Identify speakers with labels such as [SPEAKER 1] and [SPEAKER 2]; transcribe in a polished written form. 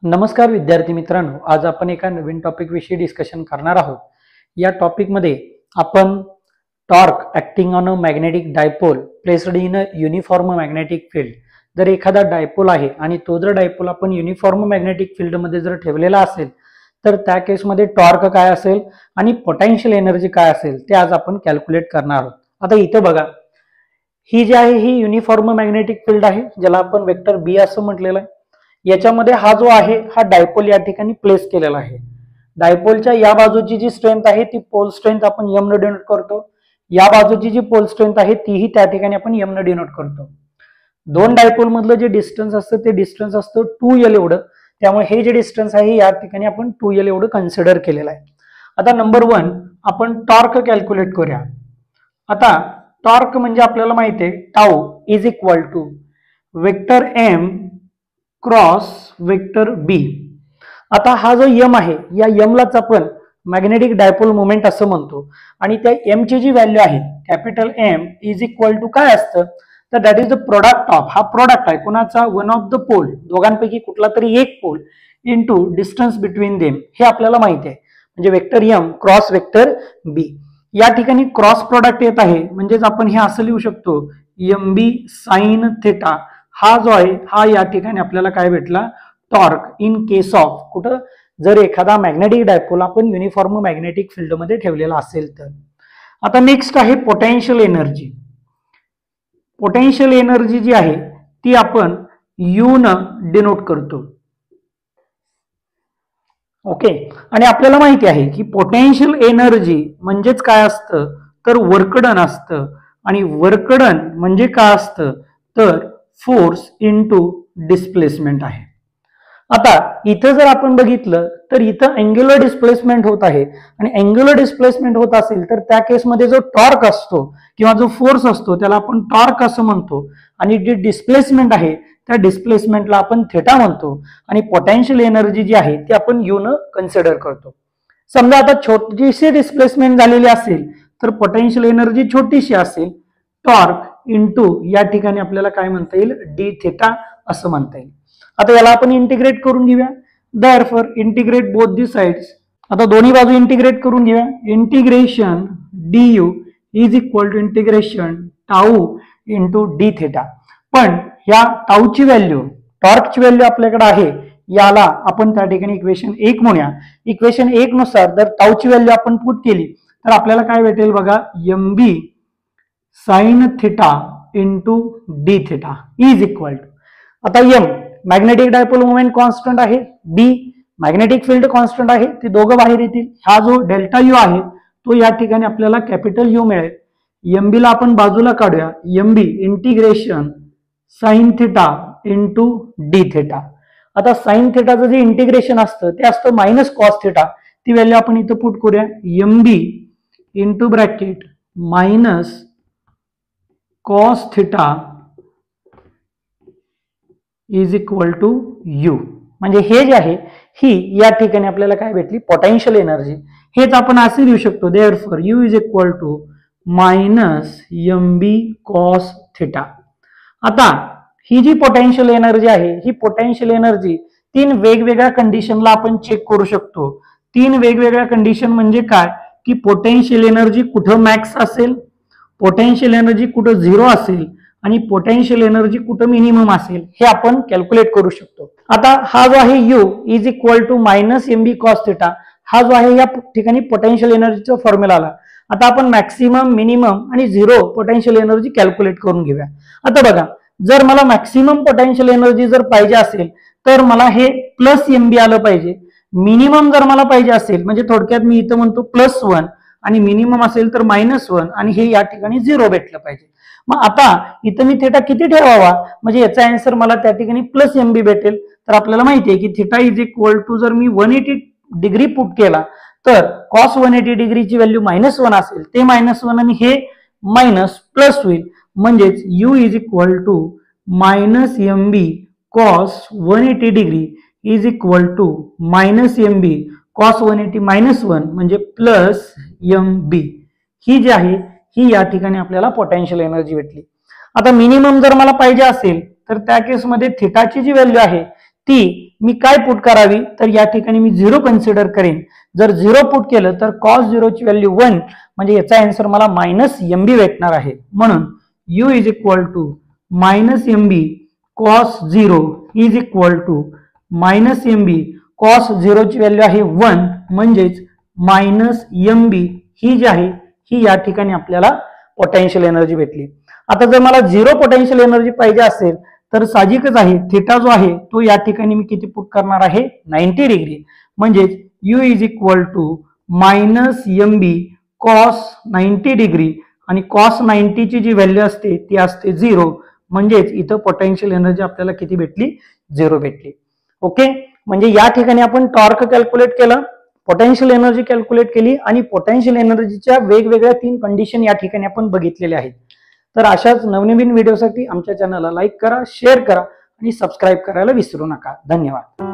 [SPEAKER 1] नमस्कार विद्यार्थी मित्रांनो, आज आपण एका नवीन टॉपिक विषयी डिस्कशन करणार आहोत। या टॉपिक मध्ये आपण torque acting on a magnetic dipole placed in a uniform magnetic field. जर एखादा डायपोल आहे आणि तो जर डायपोल आपण युनिफॉर्म मॅग्नेटिक फील्ड मध्ये जर ठेवलेला असेल तर त्या केस मध्ये टॉर्क काय असेल आणि पोटेन्शियल एनर्जी काय असेल ते आज आपण कॅल्क्युलेट करणार आहोत। आता इथे बघा, ही जी आहे ही युनिफॉर्म मॅग्नेटिक फील्ड आहे, ज्याला आपण वेक्टर बी असं म्हटलेलं आहे। याच्यामध्ये हा जो आहे हा डायपोल या ठिकाणी प्लेस केलेला आहे। डायपोलच्या या बाजूची जी स्ट्रेंथ आहे ती पोल स्ट्रेंथ आपण एम ने डिनोट करतो, या बाजूची जी पोल स्ट्रेंथ आहे तीही त्या ठिकाणी आपण एम ने डिनोट करतो। दोन डायपोल मधलं जे डिस्टन्स असतं ते डिस्टन्स असतं 2l एवढं, त्यामुळे हे जे डिस्टन्स आहे या ठिकाणी आपण 2l एवढं कन्सिडर केलेलं आहे। आता नंबर 1 आपण टॉर्क कॅल्क्युलेट करूया। आता टॉर्क म्हणजे आपल्याला माहिती आहे tau is equal to vector M cross vector B. आता हा जो एम आहे या एम लाच आपण मॅग्नेटिक डायपोल मोमेंट असं म्हणतो आणि त्या एम ची जी व्हॅल्यू आहे capital M is equal to काय असतं तर that is the product of, हा प्रोडक्ट आहे कोणाचा, वन ऑफ द पोल, दोघांपैकी कुठला तरी एक pole into distance between them, हे आपल्याला माहिती आहे। म्हणजे vector M cross vector B, या ठिकाणी क्रॉस प्रोडक्ट येत आहे म्हणजेच आपण हे असं लिहू शकतो एम बी साइन थिटा। हा जो आहे हा या ठिकाणी आपल्याला काय भेटला, टॉर्क इन केस ऑफ कुठं, जर एखादा मॅग्नेटिक डायपोल आपण युनिफॉर्म मॅग्नेटिक फील्ड मध्ये ठेवलेला असेल तर। आता नेक्स्ट आहे पोटेन्शियल एनर्जी। पोटेन्शियल एनर्जी जी आहे ती आपण यू न डिनोट करतो, ओके। आणि आपल्याला माहिती आहे की पोटेन्शियल एनर्जी म्हणजेच काय असतं तर वर्क डन असतं, आणि वर्क डन म्हणजे काय असतं तर फोर्स इनटू डिस्प्लेसमेंट आहे। आता इथं जर आपण बघितलं तर इथं अँग्युलर डिस्प्लेसमेंट होत आहे, आणि अँग्युलर डिस्प्लेसमेंट होत असेल तर त्या केसमध्ये जो टॉर्क असतो किंवा जो फोर्स असतो त्याला आपण टॉर्क असं म्हणतो, आणि जी डिस्प्लेसमेंट आहे त्या डिस्प्लेसमेंटला आपण थिटा म्हणतो, आणि पोटेन्शियल एनर्जी जी आहे ती आपण यू न कन्सिडर करतो। समजा आता छोटीशी डिस्प्लेसमेंट झालेली असेल तर पोटेन्शियल एनर्जी छोटीशी असेल, टॉर्क इनटू या ठिकाणी आपल्याला काय म्हणता येईल डी थिटा असं म्हणता येईल। आता याला आपण इंटिग्रेट करून घेऊया, therefore integrate both the sides. आता दोन्ही बाजू इंटिग्रेट करून घेऊया, integration d u is equal to integration tau into D theta. पण ह्या टाऊची व्हॅल्यू, टॉर्कची व्हॅल्यू आपल्याकडे आहे, याला आपण त्या ठिकाणी इक्वेशन 1 म्हणूया। इक्वेशन 1 नुसार जर टाऊची व्हॅल्यू आपण पुट केली तर आपल्याला काय भेटेल बघा, M B sine theta into D theta is equal to, आता M magnetic dipole moment constant आहे, बी मॅग्नेटिक फील्ड कॉन्स्टंट आहे, ते दोघं बाहेर येतील। हा जो डेल्टा यू आहे तो या ठिकाणी आपल्याला कॅपिटल यू मिळेल। एम बी ला आपण बाजूला काढूया, M B integration sine theta into D theta. आता साइन थिटाचं जे इंटिग्रेशन असतं ते असतं मायनस कॉस थिटा, ती व्हॅल्यू आपण इथं पुट करूया, M B into bracket minus cos theta is equal to U. म्हणजे हे जे आहे ही या ठिकाणी आपल्याला काय भेटली पोटेन्शियल एनर्जी। हेच आपण असे लिहू शकतो, therefore u is equal to minus M B cos theta. आता ही जी पोटेन्शियल एनर्जी आहे ही पोटेन्शियल एनर्जी 3 वेगवेगळ्या कंडिशनला आपण चेक करू शकतो। 3 वेगवेगळ्या कंडिशन म्हणजे काय की पोटेन्शियल एनर्जी कुठं मॅक्स असेल, पोटेन्शियल एनर्जी कुठं 0 असेल, आणि पोटेन्शियल एनर्जी कुठं मिनिमम असेल, हे आपण कॅल्क्युलेट करू शकतो। आता हा जो आहे u is equal to minus M B cos theta, हा जो आहे या ठिकाणी पोटेन्शियल एनर्जीचा फॉर्म्युला आला। आता आपण मॅक्सिमम, मिनिमम आणि 0 पोटेन्शियल एनर्जी कॅल्क्युलेट करून घेऊया। आता बघा, जर मला मॅक्सिमम पोटेन्शियल एनर्जी जर पाहिजे असेल तर मला हे प्लस एम बी आलं पाहिजे। मिनिमम जर मला पाहिजे असेल म्हणजे थोडक्यात मी इथं म्हणतो +1, आणि मिनिमम असेल तर -1, आणि हे या ठिकाणी 0 भेटलं पाहिजे। मग आता इथं मी थिटा किती ठेवावा म्हणजे याचा आन्सर मला त्या ठिकाणी प्लस एम बी भेटेल। तर आपल्याला माहिती आहे की थिटा इज इक्वल टू जर मी 180 डिग्री पुट केला तर कॉस 180 डिग्रीची व्हॅल्यू -1 असेल, ते -1 आणि हे मायनस प्लस होईल, म्हणजेच u is equal to minus M B cos 180 degree is equal to minus M B cos 180 -1 म्हणजे प्लस एम बी। ही जी आहे ही या ठिकाणी आपल्याला पोटेन्शियल एनर्जी भेटली। आता मिनिमम जर मला पाहिजे असेल तर त्या केसमध्ये थिटाची जी व्हॅल्यू आहे ती मी काय पुट करावी, तर या ठिकाणी मी 0 कन्सिडर करेन. जर 0 पुट केलं तर cos 0 ची व्हॅल्यू 1, म्हणजे याचा आन्सर मला -mb भेटणार आहे. म्हणून u is equal to -mb cos 0 is equal to -mb cos 0 ची व्हॅल्यू आहे 1, म्हणजेच -mb ही जी आहे ही या ठिकाणी आपल्याला पोटेन्शियल एनर्जी भेटली. आता जर मला 0 पोटेन्शियल एनर्जी पाहिजे असेल तर साहजिकच आहे थिटा जो आहे तो या ठिकाणी मी किती पुट करणार आहे, 90 डिग्री. म्हणजेच u is equal to -mb cos 90 degree आणि cos 90 ची जी व्हॅल्यू असते ती असते 0. म्हणजेच इथं पोटेन्शियल एनर्जी आपल्याला किती भेटली, 0 भेटली. ओके, म्हणजे या ठिकाणी आपण टॉर्क कॅल्क्युलेट केलं, पोटेन्शियल एनर्जी कॅल्क्युलेट केली आणि पोटेन्शियल एनर्जीच्या वेगवेगळ्या 3 कंडिशन या ठिकाणी आपण बघितलेल्या आहेत. तर अशाच नवनवीन व्हिडिओसाठी आमच्या चॅनलला लाईक करा, शेअर करा आणि सबस्क्राईब करायला विसरू नका. धन्यवाद.